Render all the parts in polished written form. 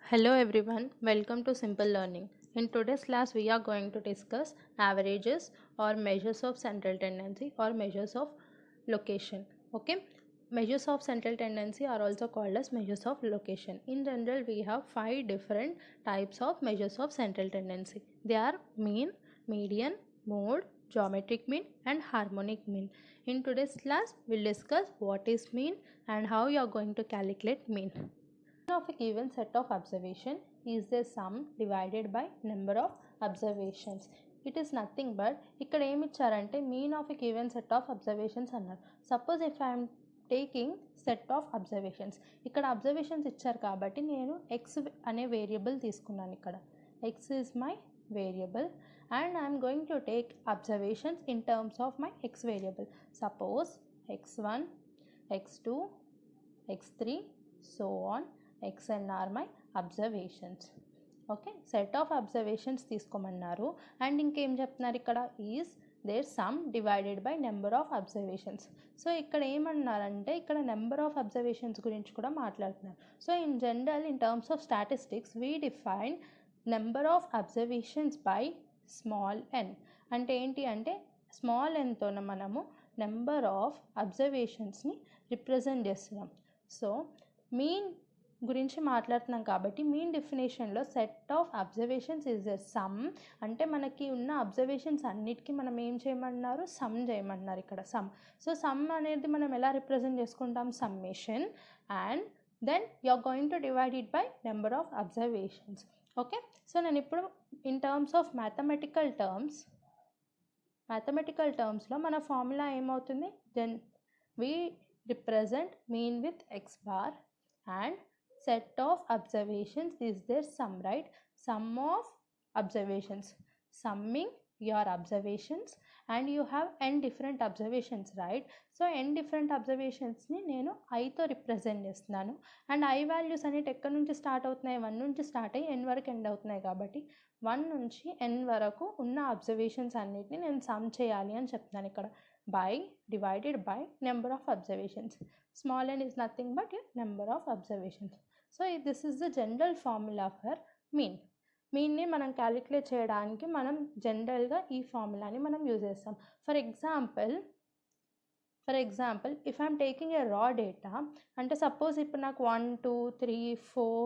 Hello everyone, welcome to Simple Learning. In today's class, we are going to discuss averages or measures of central tendency or measures of location. Okay, measures of central tendency are also called as measures of location. In general, we have 5 different types of measures of central tendency. They are mean, median, mode, geometric mean, and harmonic mean. In today's class, we'll discuss what is mean and how you are going to calculate mean. Of a given set of observation is the sum divided by number of observations. It is nothing but ఇక్కడ ఏమి ఇచ్చారంటే mean of a given set of observations అన్నారు. Suppose if I'm taking set of observations, ఇక్కడ observations ఇచ్చారు కాబట్టి నేను x అనే variable తీసుకున్నాను. ఇక్కడ x is my variable and I'm going to take observations in terms of my x variable. Suppose x1, x2, x3 so on. xn are my observations. Okay, set of observations తీసుకోమన్నారు and ఇంకేం చెప్తున్నారు ఇక్కడ is there sum divided by number of observations. So ఇక్కడ ఏమన్నారంటే ఇక్కడ number of observations గురించి కూడా మాట్లాడుతున్నారు. So in general in terms of statistics we define number of observations by small n. అంటే ఏంటి అంటే స్మాల్ ఎన్తోన మనము నెంబర్ ఆఫ్ అబ్జర్వేషన్స్ని రిప్రజెంట్ చేస్తున్నాం. సో మీన్ గురించి మాట్లాడుతున్నాం కాబట్టి మీన్ డెఫినేషన్లో set of observations is a sum. అంటే మనకి ఉన్న అబ్జర్వేషన్స్ అన్నిటికీ మనం ఏం చేయమన్నారు, సమ్ చేయమన్నారు ఇక్కడ సమ్. సో సమ్ అనేది మనం ఎలా రిప్రజెంట్ చేసుకుంటాం, summation and then you are going to divide it by number of observations. Okay, so నేను ఇప్పుడు ఇన్ టర్మ్స్ ఆఫ్ మ్యాథమెటికల్ టర్మ్స్లో మన ఫార్ములా ఏమవుతుంది, then we represent mean with x bar and set of observations is their sum, right? Sum of observations, summing your observations and you have n different observations, right? So n different observations ni nenu I తో represent చేస్తున్నాను and I values అనేవి ఎక్కడి నుంచి start అవుతున్నాయి, 1 నుంచి start అయ్యి n వరకు end అవుతున్నాయి కాబట్టి 1 నుంచి n వరకు ఉన్న అబ్జర్వేషన్స్ అన్నిటిని నేను సమ్ చేయాలి అని చెప్తున్నాను ఇక్కడ. by divided by number of observations. Small n is nothing but a number of observations. So this is the general formula for mean. మీన్ని మనం క్యాలిక్యులేట్ చేయడానికి మనం జనరల్గా ఈ ఫార్ములాని మనం యూజ్ చేస్తాం. For example if I'm taking a రా data, అంటే సపోజ్ ఇప్పుడు నాకు 1 2 3 4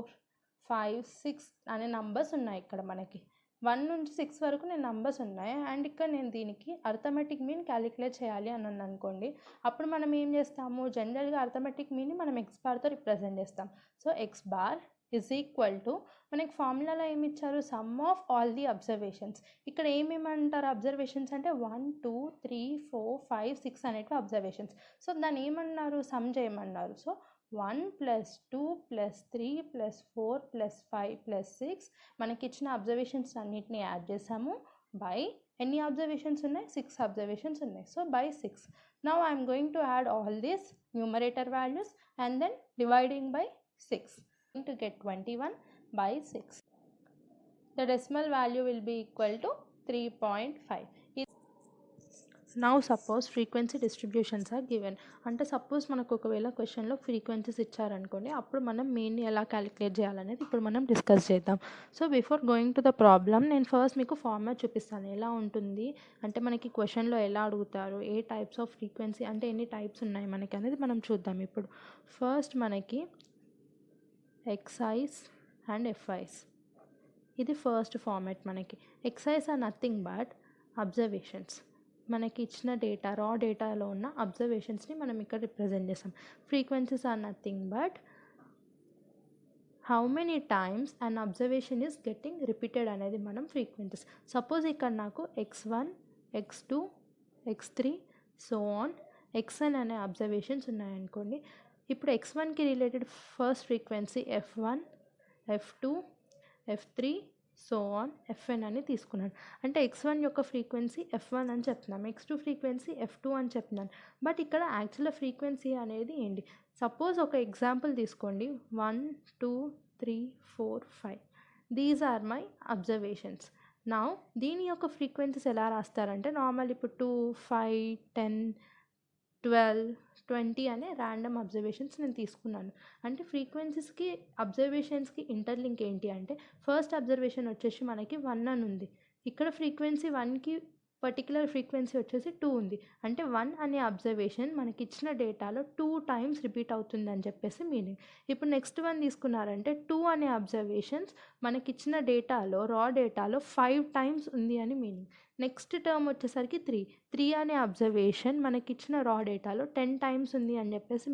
5 6 అనే నంబర్స్ ఉన్నాయి. ఇక్కడ మనకి 1 నుంచి 6 వరకు నేను నంబర్స్ ఉన్నాయి అండ్ ఇక్కడ నేను దీనికి అర్థమెటిక్ మీన్ క్యాలిక్యులేట్ చేయాలి అని అనుకోండి. అప్పుడు మనం ఏం చేస్తాము, జనరల్గా అర్థమెటిక్ మీన్ని మనం ఎక్స్ బార్తో రిప్రజెంట్ చేస్తాం. So X bar is equal to మనకి ఫార్ములాలో ఏమి ఇచ్చారు, some of all the observations. ఇక్కడ ఏమేమంటారు అబ్జర్వేషన్స్ అంటే 1 2 3 4 5 6 అనేటివి అబ్జర్వేషన్స్. సో దాన్ని ఏమన్నారు, సమ్ చేయమన్నారు. సో 1 + 2 + 3 + 4 + 5 + 6 మనకి ఇచ్చిన అబ్జర్వేషన్స్ అన్నిటిని యాడ్ చేసాము బై ఎన్ని అబ్జర్వేషన్స్ ఉన్నాయి, 6 అబ్జర్వేషన్స్ ఉన్నాయి. So by 6. Now I'm going to add all these numerator values and then dividing by 6 to get 21 by 6. The decimal value will be equal to 3.5. Now suppose frequency distributions are given. అంటే suppose మనకు ఒకవేళ క్వశ్చన్లో frequencies ఇచ్చారనుకోండి, అప్పుడు మనం మెయిన్ని ఎలా calculate చేయాలనేది ఇప్పుడు మనం డిస్కస్ చేద్దాం. So before going to the problem నేను ఫస్ట్ మీకు ఫార్మాట్ చూపిస్తాను ఎలా ఉంటుంది, అంటే మనకి క్వశ్చన్లో ఎలా అడుగుతారు, ఏ టైప్స్ ఆఫ్ ఫ్రీక్వెన్సీ అంటే ఎన్ని టైప్స్ ఉన్నాయి మనకి అనేది మనం చూద్దాం. ఇప్పుడు ఫస్ట్ మనకి xi's అండ్ fi's, ఇది ఫస్ట్ ఫార్మాట్. మనకి xi's are nothing but observations. మనకి ఇచ్చిన డేటా రా డేటాలో ఉన్న అబ్జర్వేషన్స్ని మనం ఇక్కడ రిప్రజెంట్ చేస్తాం. Frequencies are nothing but how many times and observation is getting repeated అనేది మనం ఫ్రీక్వెన్సీస్. సపోజ్ ఇక్కడ నాకు x1 x2 x3 so on xn అనే అబ్జర్వేషన్స్ ఉన్నాయనుకోండి. ఇప్పుడు x1కి related first frequency f1 f2 f3 so on fn అని తీసుకున్నాను. అంటే x1 యొక్క ఫ్రీక్వెన్సీ f1 అని చెప్తున్నాను, x2 ఫ్రీక్వెన్సీ f2 అని చెప్తున్నాను. బట్ ఇక్కడ యాక్చువల్ ఫ్రీక్వెన్సీ అనేది ఏంటి, సపోజ్ ఒక ఎగ్జాంపుల్ తీసుకోండి, 1 2 3 4 5 దీస్ ఆర్ మై అబ్జర్వేషన్స్. నా దీని యొక్క ఫ్రీక్వెన్సీస్ ఎలా రాస్తారంటే నార్మల్ ఇప్పుడు 2 5 10 12 20 అనే ర్యాండమ్ అబ్జర్వేషన్స్ నేను తీసుకున్నాను. అంటే ఫ్రీక్వెన్సీస్కి అబ్జర్వేషన్స్కి ఇంటర్లింక్ ఏంటి అంటే ఫస్ట్ అబ్జర్వేషన్ వచ్చేసి మనకి 1 అని ఉంది. ఇక్కడ ఫ్రీక్వెన్సీ 1కి పర్టికులర్ ఫ్రీక్వెన్సీ వచ్చేసి 2 ఉంది. అంటే 1 అనే అబ్జర్వేషన్ మనకి ఇచ్చిన డేటాలో 2 టైమ్స్ రిపీట్ అవుతుంది అని చెప్పేసి మీనింగ్. ఇప్పుడు నెక్స్ట్ వన్ తీసుకున్నారంటే 2 అనే అబ్జర్వేషన్స్ మనకిచ్చిన డేటాలో రా డేటాలో 5 టైమ్స్ ఉంది అని మీనింగ్. నెక్స్ట్ టర్మ్ వచ్చేసరికి 3 అనే అబ్జర్వేషన్ మనకిచ్చిన రా డేటాలో 10 టైమ్స్ ఉంది అని చెప్పేసి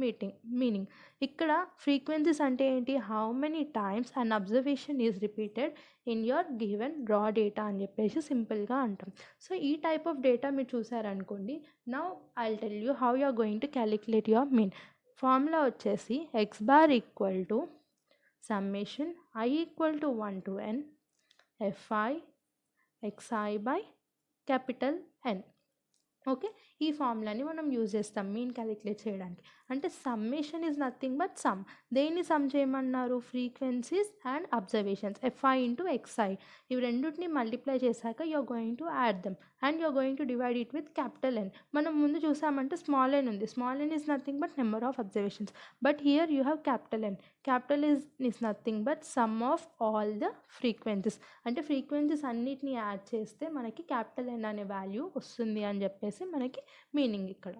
మీనింగ్. ఇక్కడ ఫ్రీక్వెన్సీస్ అంటే ఏంటి, how many times an observation is repeated in your given రా డేటా అని చెప్పేసి సింపుల్గా అంటాం. సో ఈ టైప్ ఆఫ్ డేటా మీరు చూసారనుకోండి. Now I will tell you how you are going to calculate your mean. Formula వచ్చేసి x bar equal to summation i equal to 1 to n fi xi by capital N. Okay, ఈ ఫార్ములాని మనం use చేస్తాం mean calculate చేయడానికి. అంటే summation is nothing but sum. దేన్ని sum చేయమన్నారు, frequencies and observations fi into xi. ఇవి రెండింటిని మల్టిప్లై చేశాక you're going to add them and you're going to divide it with capital N. మనం ముందు చూసామంటే స్మాల్ n ఉంది. Small n is nothing but number of observations. But here you have capital N. Capital is nothing but sum of all the frequencies. అంటే frequencies అన్నిటిని add చేస్తే మనకి capital N అనే value వస్తుంది అని చెప్పేసి మనకి మీనింగ్ ఇక్కడ.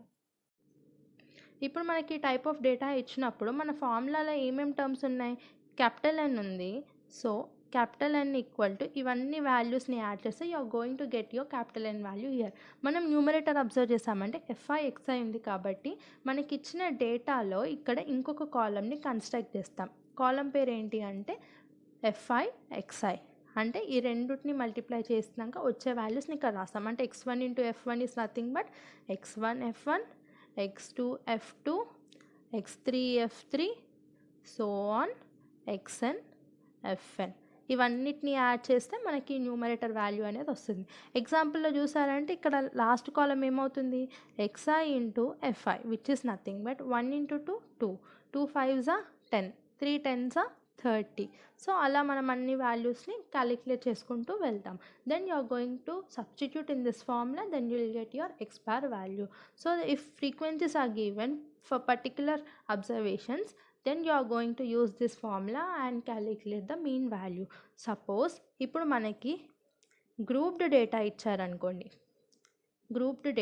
ఇప్పుడు మనకి టైప్ ఆఫ్ డేటా ఇచ్చినప్పుడు మన ఫార్ములాలో ఏమేమి టర్మ్స్ ఉన్నాయి, క్యాపిటల్ N ఉంది. So capital N equal to ఇవన్నీ వాల్యూస్ని యాడ్ చేస్తే you are going to get your capital N value here. మనం న్యూమరేటర్ అబ్జర్వ్ చేసామంటే fi xi ఉంది కాబట్టి మనకి ఇచ్చిన డేటాలో ఇక్కడ ఇంకొక కాలంని కన్స్ట్రక్ట్ చేస్తాం. కాలం పేరు ఏంటి అంటే fi xi. అంటే ఈ రెండుని మల్టిప్లై చేసినాక వచ్చే వాల్యూస్ని ఇక్కడ రాస్తాం. అంటే x1 into f1 is nothing but x1 f1, x2 f2, x3 f3, so on xn fn. ఇవన్నిటిని యాడ్ చేస్తే మనకి న్యూమరేటర్ వాల్యూ అనేది వస్తుంది. ఎగ్జాంపుల్లో చూసారంటే ఇక్కడ లాస్ట్ కాలం ఏమవుతుంది, xi into fi which is nothing but 1 into 2 2, 2 5s 10, 3 10s 30. So అలా మనం అన్ని వాల్యూస్ని క్యాలిక్యులేట్ చేసుకుంటూ వెళ్తాం. Then you are going to substitute in this formula, then you will get your x bar value. So if frequencies are given for particular observations, then you are going to use this formula and calculate the mean value. Suppose ఇప్పుడు మనకి grouped data ఇచ్చారనుకోండి. Grouped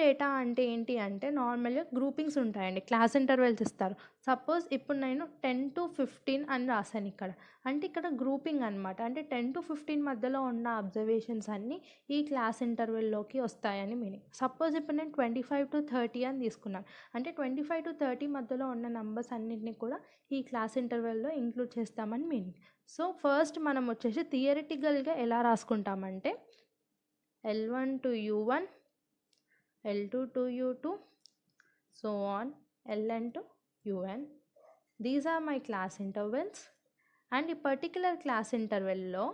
data అంటే ఏంటి అంటే నార్మల్గా groupings ఉంటాయండి, class intervals ఇస్తారు. Suppose ఇప్పుడు నేను 10 to 15 అని రాశాను ఇక్కడ. అంటే ఇక్కడ గ్రూపింగ్ అనమాట. అంటే 10 to 15 మధ్యలో ఉన్న అబ్జర్వేషన్స్ అన్నీ ఈ క్లాస్ ఇంటర్వెల్లోకి వస్తాయని మీనింగ్. సపోజ్ ఇప్పుడు నేను 25 to 30 అని తీసుకున్నాను. అంటే 25 to 30 మధ్యలో ఉన్న నంబర్స్ అన్నింటినీ కూడా ఈ క్లాస్ ఇంటర్వెల్లో ఇంక్లూడ్ చేస్తామని మీనింగ్. సో ఫస్ట్ మనం వచ్చేసి థియరిటికల్గా ఎలా రాసుకుంటామంటే L1 to U1, L2 to U2, so on Ln to Un. These are my class intervals. And ఈ పర్టిక్యులర్ క్లాస్ ఇంటర్వెల్లో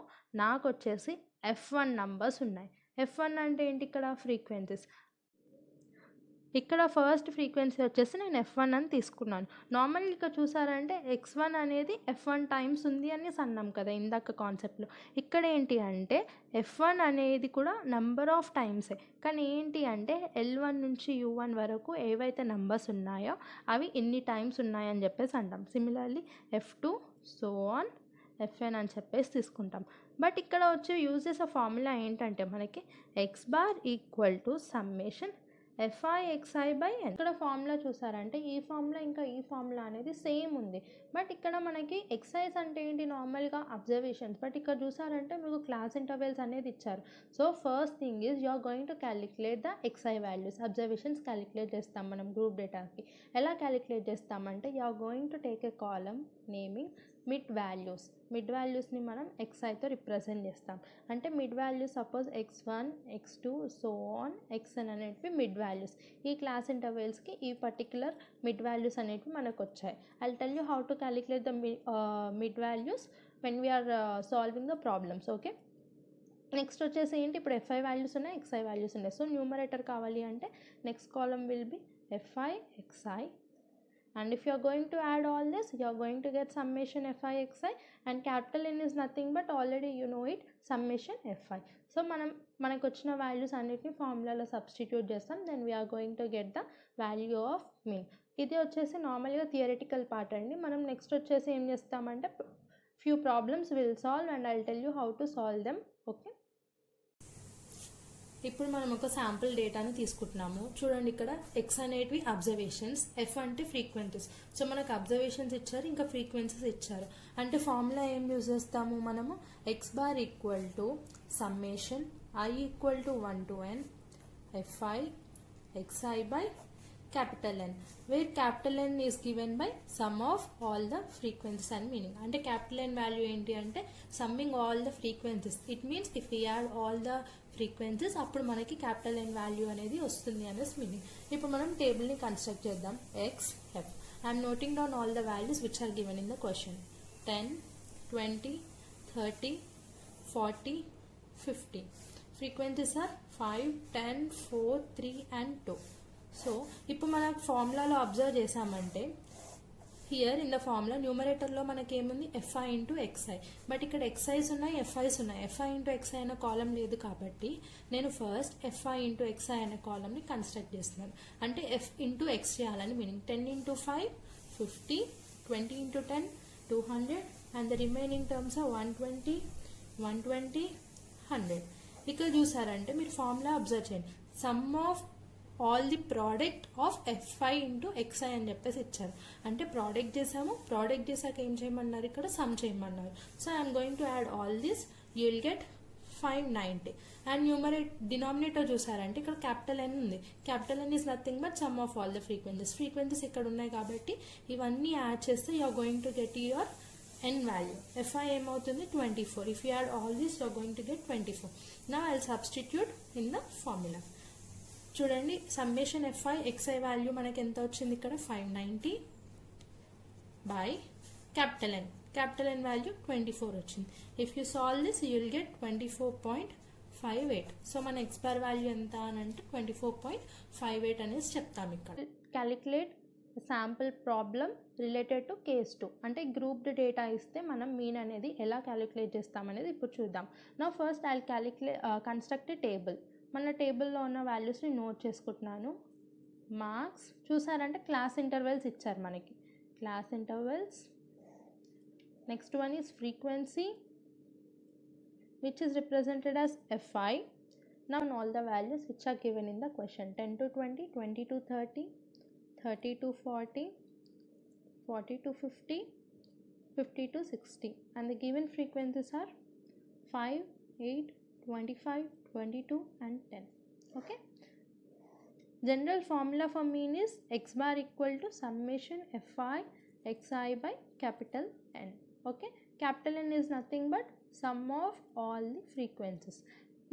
నాకు వచ్చేసి f1 నంబర్స్ ఉన్నాయి. f1 అంటే ఏంటి, ఇక్కడ ఫ్రీక్వెన్సీస్. ఇక్కడ ఫస్ట్ ఫ్రీక్వెన్సీ వచ్చేసి నేను f1 అని తీసుకున్నాను. నార్మల్గా ఇక్కడ చూసారంటే x1 అనేది f1 టైమ్స్ ఉంది అని అన్నాం కదా ఇందాక కాన్సెప్ట్లో. ఇక్కడ ఏంటి అంటే f1 అనేది కూడా నెంబర్ ఆఫ్ టైమ్సే, కానీ ఏంటి అంటే L1 నుంచి U1 వరకు ఏవైతే నెంబర్స్ ఉన్నాయో అవి ఎన్ని టైమ్స్ ఉన్నాయని చెప్పేసి అంటాం. Similarly f2 so on fn అని చెప్పేసి తీసుకుంటాం. బట్ ఇక్కడ వచ్చే యూజ్ చేసే ఫార్ములా ఏంటంటే మనకి x bar equal to summation fi xi by n. ఇక్కడ ఫార్ములా చూసారంటే ఈ ఫార్ములా ఇంకా ఈ ఫార్ములా అనేది సేమ్ ఉంది. బట్ ఇక్కడ మనకి ఎక్సైజ్ అంటే ఏంటి, నార్మల్గా అబ్జర్వేషన్స్. బట్ ఇక్కడ చూసారంటే మీకు క్లాస్ ఇంటర్వెల్స్ అనేది ఇచ్చారు. So first thing is you are going to calculate the xi values. Observations calculate చేస్తాం మనం గ్రూప్ డేటాకి. ఎలా క్యాలిక్యులేట్ చేస్తామంటే you are going to take a column naming mid వాల్యూస్ని మనం xiతో రిప్రజెంట్ చేస్తాం. అంటే mid values suppose x1, x2 so on xn అనేటివి మిడ్ వాల్యూస్. ఈ క్లాస్ ఇంటర్వెల్స్కి ఈ పర్టిక్యులర్ మిడ్ వాల్యూస్ అనేటివి మనకు వచ్చాయి. I will tell you how to calculate the mid values when we're solving the problems. Okay, next వచ్చేసి ఏంటి, ఇప్పుడు fi వాల్యూస్ ఉన్నాయి, xi వాల్యూస్ ఉన్నాయి. సో న్యూమరేటర్ కావాలి అంటే next column will be fi xi and if you are going to add all this, you are going to get summation fi xi, and capital N is nothing but already you know it, summation fi. So మనకు వచ్చిన values అన్నిటిని ఫార్ములాలో substitute చేస్తాం, then we're going to get the value of mean. ఇది వచ్చేసి నార్మల్గా theoretical part అండి. మనం నెక్స్ట్ వచ్చేసి ఏం చేస్తామంటే few problems will solve and I will tell you how to solve them. Okay, ఇప్పుడు మనం ఒక శాంపుల్ డేటాని తీసుకుంటున్నాము. చూడండి, ఇక్కడ ఎక్స్ అనేటివి అబ్జర్వేషన్స్, ఎఫ్ అంటే ఫ్రీక్వెన్సీస్. సో మనకు అబ్జర్వేషన్స్ ఇచ్చారు, ఇంకా ఫ్రీక్వెన్సీస్ ఇచ్చారు. అంటే ఫార్ములా ఏం యూజ్ చేస్తాము మనము, X bar equal to summation I equal to 1 to n fi xi by capital N, where capital N is given by sum of all the frequencies and meaning. అంటే capital N value ఏంటి అంటే summing all the frequencies. It means if we add all the frequencies అప్పుడు మనకి capital N value అనేది వస్తుంది అనేసి meaning. ఇప్పుడు మనం టేబుల్ని కన్స్ట్రక్ట్ చేద్దాం. x f. I am noting down all the values which are given in the question. 10, 20, 30, 40, 50. Frequencies are 5, 10, 4, 3 and 2. So ఇప్పుడు మనకు ఫార్ములాలో అబ్జర్వ్ చేసామంటే హియర్ ఇన్ ద ఫార్ములా న్యూమరేటర్లో మనకి ఏముంది, ఎఫ్ఐ ఇంటూ ఎక్స్ఐ. బట్ ఇక్కడ ఎక్స్ఐస్ ఉన్నాయి, ఎఫ్ఐస్ ఉన్నాయి. ఎఫ్ఐ ఇంటూ ఎక్స్ఐ అనే కాలం లేదు కాబట్టి నేను ఫస్ట్ ఎఫ్ఐ ఇంటూ ఎక్స్ఐ అనే కాలంని కన్స్ట్రక్ట్ చేస్తున్నాను. అంటే ఎఫ్ ఇంటూ ఎక్స్ చేయాలని meaning. 10 into 5 50, 20 into 10 200 and the remaining terms are 120, 120, 100. ఇక్కడ చూసారంటే మీరు ఫార్ములా అబ్జర్వ్ చేయండి, sum of all the product of fi into xi అని చెప్పేసి ఇచ్చారు. అంటే ప్రోడక్ట్ చేసాము, ప్రోడక్ట్ చేసాక ఏం చేయమన్నారు, ఇక్కడ సమ్ చేయమన్నారు. So I'm going to add all this, you will get 590. And denominator చూసారంటే ఇక్కడ క్యాపిటల్ ఎన్ ఉంది. Capital n is nothing but sum of all the frequencies. Frequencies ఇక్కడ ఉన్నాయి కాబట్టి ఇవన్నీ యాడ్ చేస్తే you are going to get your n value. fi ఏమవుతుంది 24. if you add all this you are going to get 24. now I'll substitute in the formula. చూడండి, summation fi xi value మనకి ఎంత వచ్చింది, ఇక్కడ 590 by capital N. Capital N value 24 వచ్చింది. If you solve this you will get 24.58. So మన X bar value ఎంత అని అంటే 24.58 అనేసి చెప్తాం. ఇక్కడ calculate sample problem related to case 2. అంటే గ్రూప్డ్ డేటా ఇస్తే మనం మీన్ అనేది ఎలా క్యాలిక్యులేట్ చేస్తామనేది ఇప్పుడు చూద్దాం. నా first I construct a table. మన టేబుల్లో ఉన్న వాల్యూస్ని నోట్ చేసుకుంటున్నాను. మార్క్స్ చూసారంటే క్లాస్ ఇంటర్వెల్స్ ఇచ్చారు మనకి, class intervals. Next one is frequency which is represented as fi. now all the values which are given in the question, 10 to 20, 20 to 30, 30 to 40, 40 to 50, 50 to 60, and the given frequencies are 5, 8, 25, 22 and 10. okay, general formula for mean is x bar equal to summation fi xi by capital N. okay, capital N is nothing but sum of all the frequencies.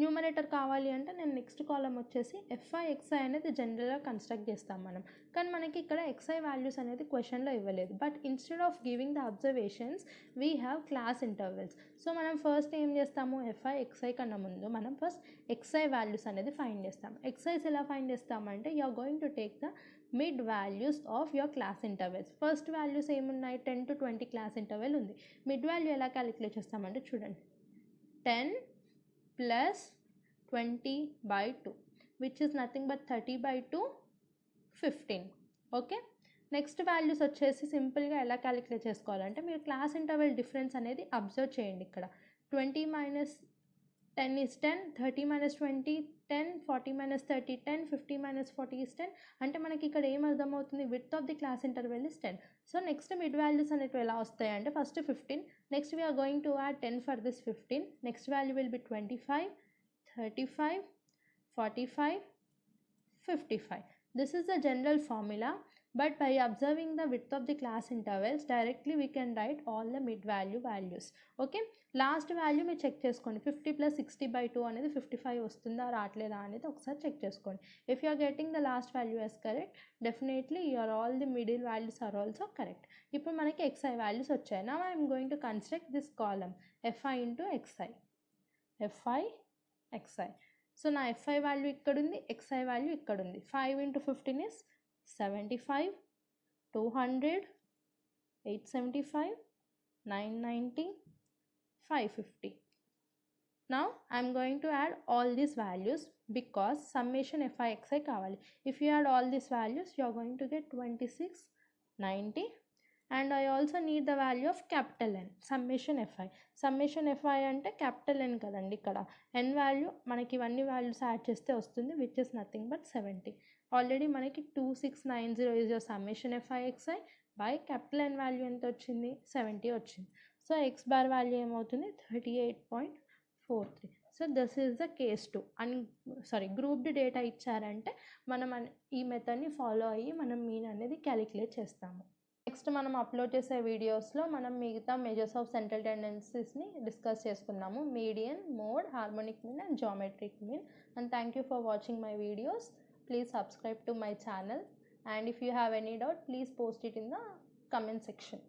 Numerator కావాలి అంటే నేను next కాలం వచ్చేసి f i xi అనేది జనరల్గా construct చేస్తాం మనం. కానీ మనకి ఇక్కడ ఎక్స్ఐ వాల్యూస్ అనేది క్వశ్చన్లో ఇవ్వలేదు. But instead of giving the observations we have class intervals. So మనం ఫస్ట్ ఏం చేస్తాము, ఎఫ్ఐ ఎక్స్ఐ కన్నా ముందు మనం ఫస్ట్ ఎక్స్ఐ వాల్యూస్ అనేది ఫైండ్ చేస్తాం. ఎక్స్ఐస్ ఎలా ఫైండ్ చేస్తామంటే you are going to take the mid values of your class intervals. First values ఏమున్నాయి, 10 to 20 క్లాస్ ఇంటర్వెల్ ఉంది. మిడ్ వాల్యూ ఎలా క్యాలిక్యులేట్ చేస్తామంటే చూడండి, 10 plus 20 by 2 which is nothing but 30 by 2 15. Okay, next values వచ్చేసి సింపుల్గా ఎలా calculate చేసుకోవాలంటే మీరు క్లాస్ ఇంటర్వెల్ డిఫరెన్స్ అనేది అబ్జర్వ్ చేయండి. ఇక్కడ 20 minus 10 is 10, 30 minus 20 10, 40 minus 30 10, 50 minus 40 is 10. అంటే మనకి ఇక్కడ ఏం అర్థమవుతుంది, width of the class interval is 10. So next mid values అనేవి ఎలా వస్తాయి అంటే first 15, next we're going to add 10 for this 15, next value will be 25, 35, 45, 55. This is the general formula, but by observing the width of the class intervals directly we can write all the mid value values. okay, last value మీరు check చేసుకోండి, 50 plus 60 by 2 అనేది 55 వస్తుందా రావట్లేదా అనేది ఒకసారి check చేసుకోండి. If you are getting the last value as correct, definitely your all the middle values are also correct. ఇప్పుడు మనకి ఎక్స్ఐ వాల్యూస్ వచ్చాయి. Now I'm going to construct this column fi into xi, fi xi. So నా fi value ఇక్కడ ఉంది, xi value ఇక్కడ ఉంది. 5 into 15 is 75, 200, 875, 990, 550. Now I'm going to add all these values because summation FIXI kavali. If you add all these values, you are going to get 2690. And I also need the value of capital N, summation FI. Summation FI ante capital N kadandi ikkada. N value manaki ivanni values add cheste vastundi, which is nothing but 70. Already manaki 2690 is your summation FIXI. By capital N value enta vachindi, 70 vachindi. So x bar value emavuthundi 38.43. So this is the case 2. Grouped data ఇచ్చారంటే మనం ఈ మెథడ్ని follow అయ్యి మనం mean అనేది calculate చేస్తాము. Next మనం upload చేసే వీడియోస్లో మనం మిగతా మెజర్స్ ఆఫ్ సెంట్రల్ టెండెన్సీస్ని డిస్కస్ చేసుకున్నాము. Median, mode, harmonic mean and geometric mean. And thank you for watching my videos. Please subscribe to my channel. And if you have any doubt, please post it in the comment section.